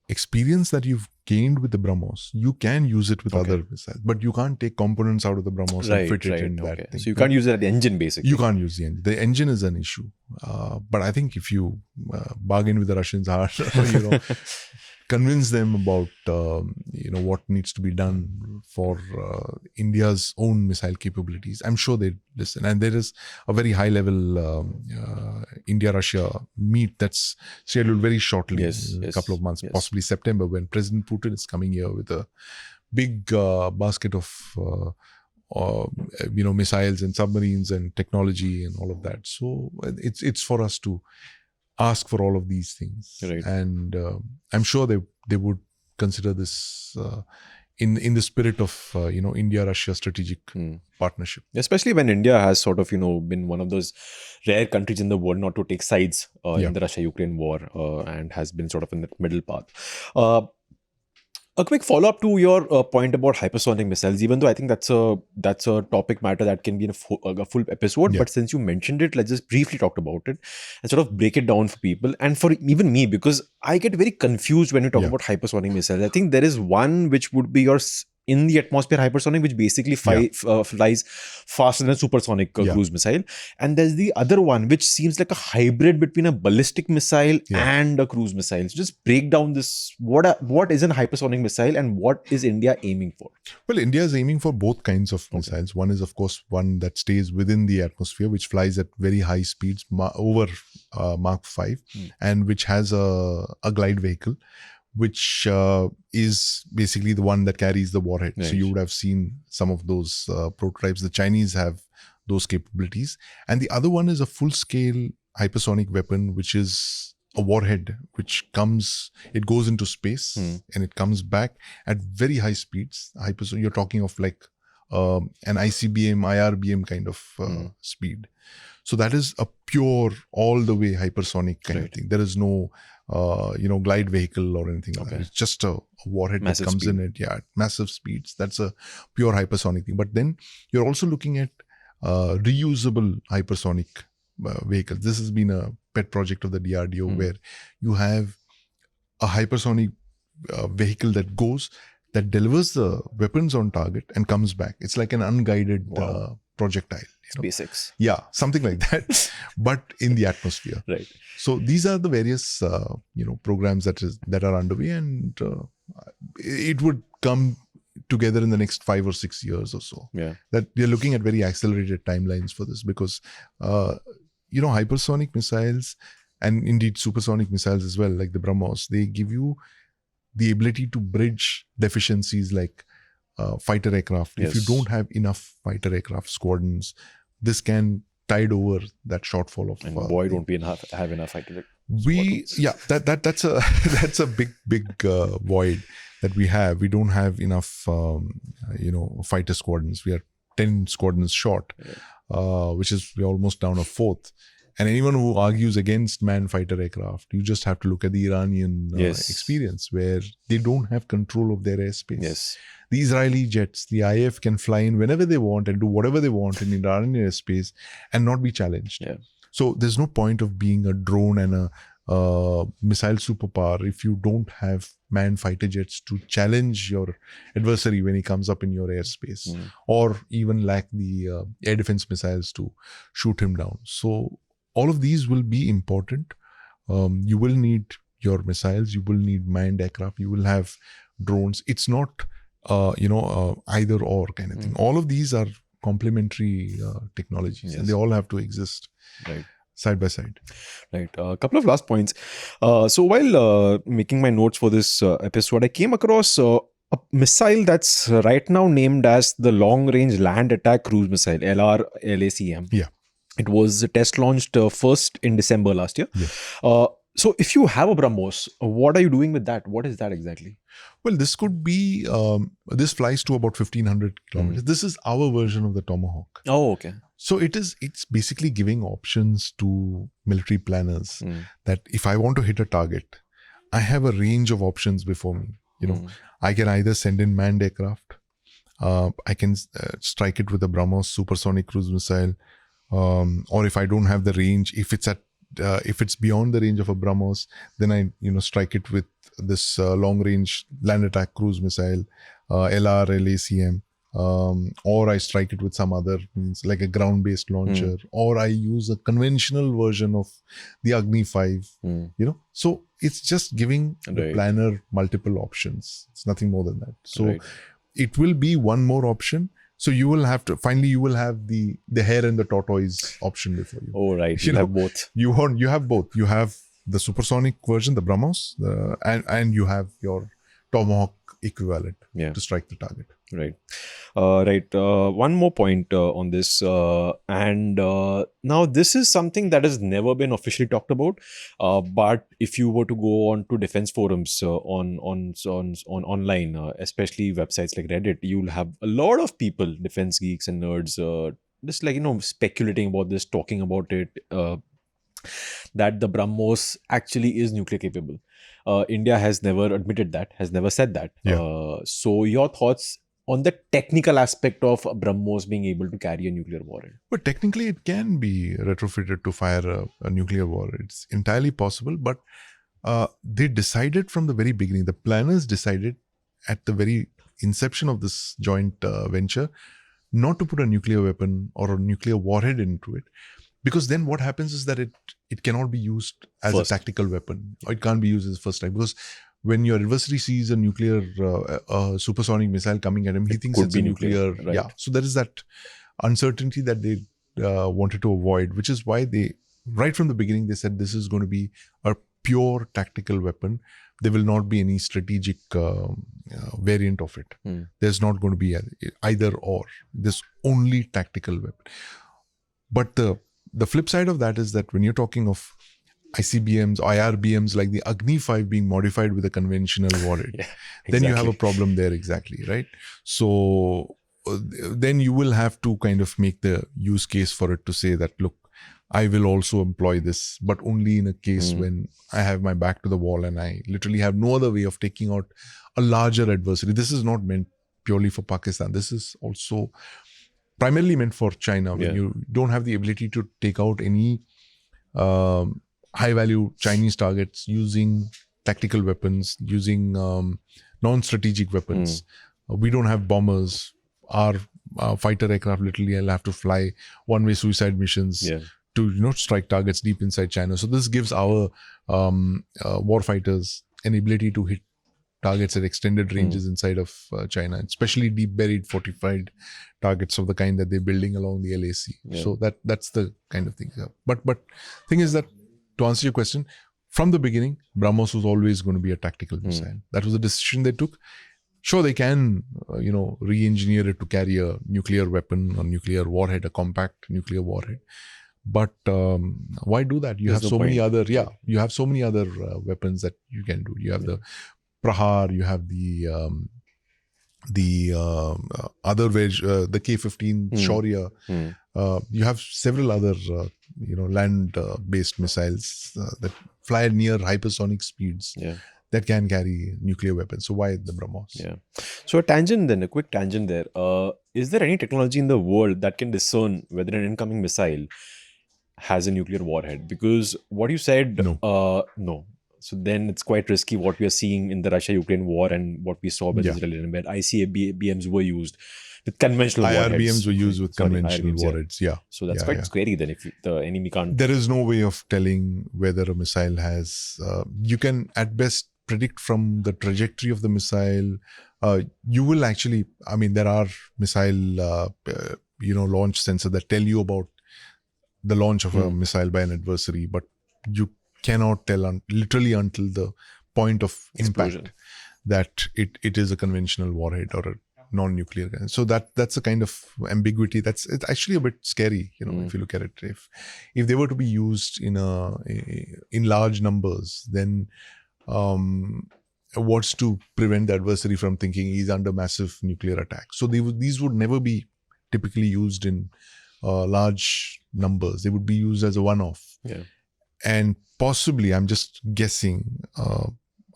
experience that you've gained with the BrahMos, you can use it with other missiles, but you can't take components out of the BrahMos and fit it in that thing. So you can't use it at the engine, basically. You can't use the engine. The engine is an issue. But I think if you bargain with the Russians hard, convince them about what needs to be done for India's own missile capabilities, I'm sure they'd listen. And there is a very high level India-Russia meet that's scheduled very shortly, a couple of months, possibly September, when President Putin is coming here with a big basket of missiles and submarines and technology and all of that. So it's for us to ask for all of these things, and I'm sure they would consider this in the spirit of India-Russia strategic partnership. Especially when India has sort of been one of those rare countries in the world not to take sides in the Russia-Ukraine war, and has been sort of in the middle path. A quick follow-up to your point about hypersonic missiles, even though I think that's a topic matter that can be in a full episode. But since you mentioned it, let's just briefly talk about it and sort of break it down for people and for even me, because I get very confused when we talk about hypersonic missiles. I think there is one which would be your in the atmosphere hypersonic, which basically flies faster than supersonic cruise missile. And there's the other one, which seems like a hybrid between a ballistic missile and a cruise missile. So just break down this. What is an hypersonic missile and what is India aiming for? Well, India is aiming for both kinds of missiles. One is, of course, one that stays within the atmosphere, which flies at very high speeds, over Mach 5, and which has a glide vehicle, which is basically the one that carries the warhead. So you would have seen some of those prototypes. The Chinese have those capabilities. And the other one is a full-scale hypersonic weapon, which is a warhead, which goes into space and it comes back at very high speeds. You're talking of like an ICBM, IRBM kind of speed. So that is a pure, all the way hypersonic kind of thing. There is no glide vehicle or anything like that. It's just a warhead that comes in at massive speeds. That's a pure hypersonic thing. But then you're also looking at reusable hypersonic vehicles. This has been a pet project of the DRDO where you have a hypersonic vehicle that delivers the weapons on target and comes back. It's like an unguided projectile. SpaceX. Yeah, something like that, but in the atmosphere. Right. So these are the various programs that are underway, and it would come together in the next 5 or 6 years or so. Yeah. That we are looking at very accelerated timelines for this because hypersonic missiles and indeed supersonic missiles as well, like the BrahMos, they give you the ability to bridge deficiencies like fighter aircraft. If you don't have enough fighter aircraft squadrons, this can tide over that shortfall of. And boy, don't we have enough fighter squadrons. That's a big void. that we have, we don't have enough, fighter squadrons. We are 10 squadrons short, which is we're almost down a fourth. And anyone who argues against manned fighter aircraft, you just have to look at the Iranian experience, where they don't have control of their airspace. Yes. The Israeli jets, the IF can fly in whenever they want and do whatever they want in Iranian airspace and not be challenged. Yeah. So there's no point of being a drone and a missile superpower if you don't have manned fighter jets to challenge your adversary when he comes up in your airspace, or even lack the air defense missiles to shoot him down. So all of these will be important. You will need your missiles, you will need manned aircraft, you will have drones. It's not either or kind of thing. All of these are complementary technologies, and they all have to exist side by side. Right. A couple of last points. So while making my notes for this episode, I came across a missile that's right now named as the Long Range Land Attack Cruise Missile, LRLACM. Yeah. It was test launched first in December last year. Yeah. So if you have a BrahMos, what are you doing with that? What is that exactly? Well, this could be, this flies to about 1,500 kilometers. This is our version of the Tomahawk. Oh, okay. So it's basically giving options to military planners that if I want to hit a target, I have a range of options before me. I can either send in manned aircraft, I can strike it with a BrahMos Supersonic cruise missile, or if I don't have the range, if it's beyond the range of a BrahMos, then I strike it with this long range land attack cruise missile, LRLACM. Or I strike it with some other means like a ground-based launcher, or I use a conventional version of the Agni 5, So it's just giving the planner multiple options. It's nothing more than that. So it will be one more option. So you will have to, finally you will have the hare and the tortoise option before you. Oh, right. You have both. You have both. You have the supersonic version, the BrahMos, and you have your Tomahawk equivalent to strike the target. Right. One more point on this. Now this is something that has never been officially talked about. But if you were to go on to defense forums on online, especially websites like Reddit, you'll have a lot of people, defense geeks and nerds, just speculating about this, talking about it, that the BrahMos actually is nuclear capable. India has never admitted that, has never said that. So your thoughts on the technical aspect of BrahMos being able to carry a nuclear warhead? But technically it can be retrofitted to fire a nuclear warhead. It's entirely possible, but they decided from the very beginning, the planners decided at the very inception of this joint venture not to put a nuclear weapon or a nuclear warhead into it. Because then what happens is that it cannot be used as a tactical weapon. Or it can't be used as a first strike. Because when your adversary sees a nuclear supersonic missile coming at him, he thinks it's a nuclear. Right. Yeah. So there is that uncertainty that they wanted to avoid, which is why they, right from the beginning, they said this is going to be a pure tactical weapon. There will not be any strategic variant of it. There's not going to be either or. There's only tactical weapon. But the flip side of that is that when you're talking of ICBMs, IRBMs like the Agni 5 being modified with a conventional warhead, then you have a problem there, right? So then you will have to kind of make the use case for it to say that, look, I will also employ this, but only in a case when I have my back to the wall and I literally have no other way of taking out a larger adversary. This is not meant purely for Pakistan. This is also primarily meant for China, when you don't have the ability to take out any high-value Chinese targets using tactical weapons, using non-strategic weapons. We don't have bombers. Our fighter aircraft literally will have to fly one-way suicide missions to strike targets deep inside China. So this gives our warfighters an ability to hit targets at extended ranges inside of China, especially deep buried fortified targets of the kind that they're building along the LAC. So that's the kind of thing. But thing is that, to answer your question, from the beginning, BrahMos was always going to be a tactical missile. That was a decision they took. Sure, they can, re-engineer it to carry a nuclear weapon or nuclear warhead, a compact nuclear warhead. But why do that? You have so many other, you have so many other weapons that you can do. You have the Prahar, you have the other the K-15 Shaurya. You have several other land-based missiles that fly near hypersonic speeds that can carry nuclear weapons. So why the BrahMos? Yeah. So a quick tangent there. Is there any technology in the world that can discern whether an incoming missile has a nuclear warhead? Because what you said, No. No. So then it's quite risky what we are seeing in the Russia-Ukraine war and what we saw with Israel and where ICBMs were used with conventional warheads. IRBMs were used with conventional warheads. Yeah. So that's quite scary then if the enemy can't. There is no way of telling whether a missile has. You can at best predict from the trajectory of the missile. You will actually. I mean, there are missile launch sensors that tell you about the launch of a missile by an adversary, but you cannot tell literally until the point of impact that it is a conventional warhead or a non-nuclear gun. So that's a kind of ambiguity. It's actually a bit scary, if you look at it. If they were to be used in large numbers, then what's to prevent the adversary from thinking he's under massive nuclear attack? So these would never be typically used in large numbers. They would be used as a one-off. Yeah. And possibly, I'm just guessing,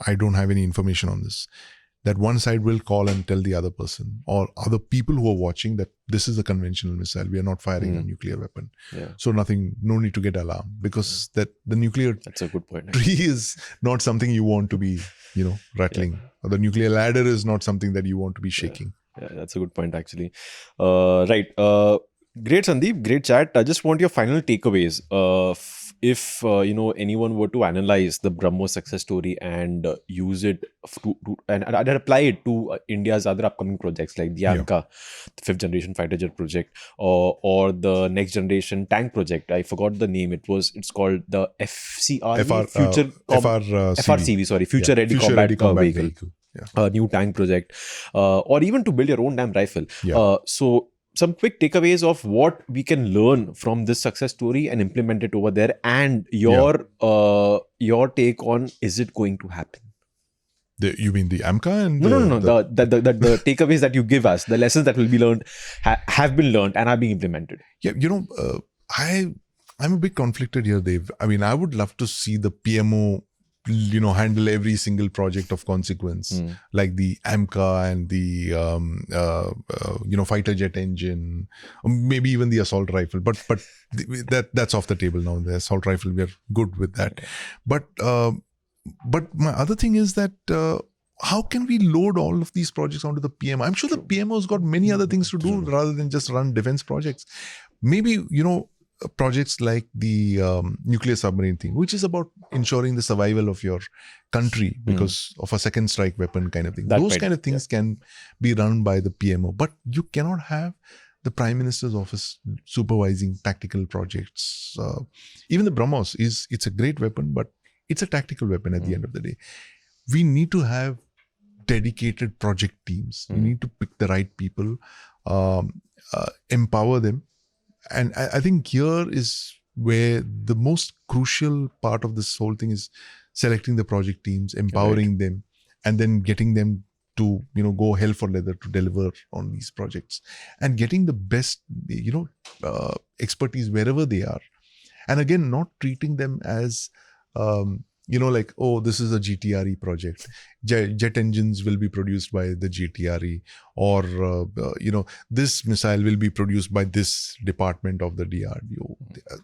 I don't have any information on this, that one side will call and tell the other person or other people who are watching that this is a conventional missile. We are not firing a nuclear weapon. Yeah. So no need to get alarmed because that the nuclear That's a good point. tree is not something you want to be, rattling. Or the nuclear ladder is not something that you want to be shaking. Yeah, that's a good point actually. Right. Great, Sandeep. Great chat. I just want your final takeaways. If anyone were to analyze the BrahMos success story and use it and apply it to India's other upcoming projects like the AMCA, the 5th generation fighter jet project, or the next generation tank project. I forgot the name. It's called the FRCV. Future Ready Combat Vehicle. A new tank project, or even to build your own damn rifle. So some quick takeaways of what we can learn from this success story and implement it over there, and your take on, is it going to happen? You mean the AMCA? And No. The takeaways that you give us, the lessons that will be learned, have been learned and are being implemented. Yeah, I'm a bit conflicted here, Dev. I mean, I would love to see the PMO handle every single project of consequence, like the AMCA and the fighter jet engine, or maybe even the assault rifle. But that's off the table now. The assault rifle, we are good with that. But my other thing is that how can we load all of these projects onto the PMO? I'm sure the PMO's got many other things to do rather than just run defense projects. Maybe projects like the nuclear submarine thing, which is about ensuring the survival of your country because of a second strike weapon kind of thing. Those kind of things can be run by the PMO, but you cannot have the Prime Minister's office supervising tactical projects. Even the BrahMos it's a great weapon, but it's a tactical weapon at the end of the day. We need to have dedicated project teams. We need to pick the right people, empower them. And I think here is where the most crucial part of this whole thing is selecting the project teams, empowering them, and then getting them to, go hell for leather to deliver on these projects and getting the best, expertise wherever they are. And again, not treating them as, like, oh, this is a GTRE project. Jet engines will be produced by the GTRE, or, this missile will be produced by this department of the DRDO.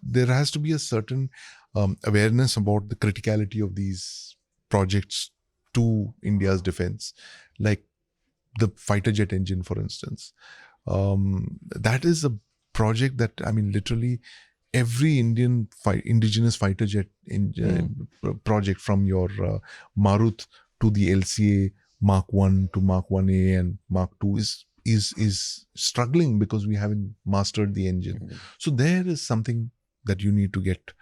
There has to be a certain awareness about the criticality of these projects to India's defense, like the fighter jet engine, for instance. That is a project that, literally, every indigenous fighter jet project, from your Marut to the LCA Mark 1 to Mark 1A and Mark 2 is struggling because we haven't mastered the engine. So there is something that you need to get.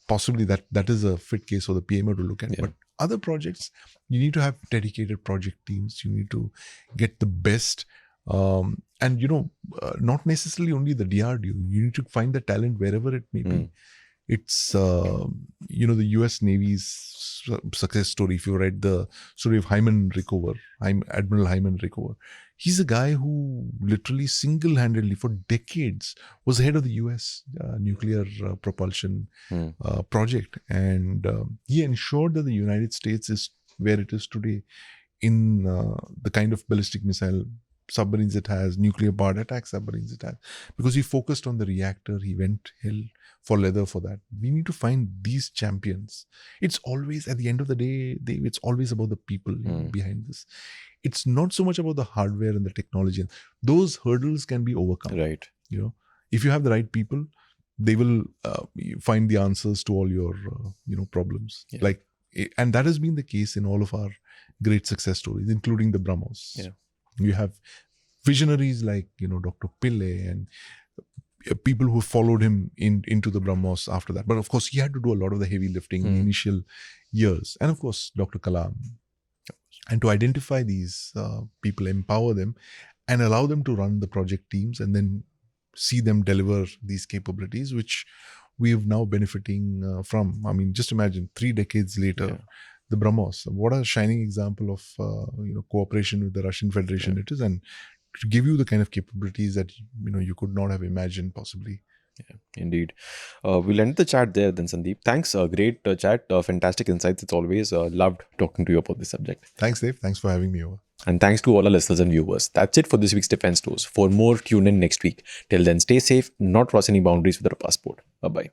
Possibly that is a fit case for the PMO to look at. But other projects, you need to have dedicated project teams. You need to get the best. And not necessarily only the DRDO. You need to find the talent wherever it may be. It's the U.S. Navy's success story. If you read the story of Admiral Hyman Rickover, he's a guy who literally single-handedly for decades was head of the U.S. Nuclear propulsion project, and he ensured that the United States is where it is today in the kind of ballistic missile submarines it has, nuclear powered attack submarines it has, because he focused on the reactor. He went hell for leather for that. We need to find these champions. It's always, at the end of the day, it's always about the people behind this. It's not so much about the hardware and the technology. Those hurdles can be overcome. Right. If you have the right people, they will find the answers to all your problems. Yeah. And that has been the case in all of our great success stories, including the BrahMos. Yeah. You have visionaries like Dr. Pillai and people who followed him into the BrahMos after that. But of course, he had to do a lot of the heavy lifting in the initial years. And of course, Dr. Kalam. And to identify these people, empower them, and allow them to run the project teams, and then see them deliver these capabilities, which we have now benefiting from. I mean, just imagine 3 decades later, the BrahMos. What a shining example of cooperation with the Russian Federation it is, and to give you the kind of capabilities that you could not have imagined possibly. Yeah, indeed. We'll end the chat there then, Sandeep. Thanks. Great chat. Fantastic insights. It's always loved talking to you about this subject. Thanks, Dev. Thanks for having me over. And thanks to all our listeners and viewers. That's it for this week's Defense News. For more, tune in next week. Till then, stay safe, not cross any boundaries with our passport. Bye-bye.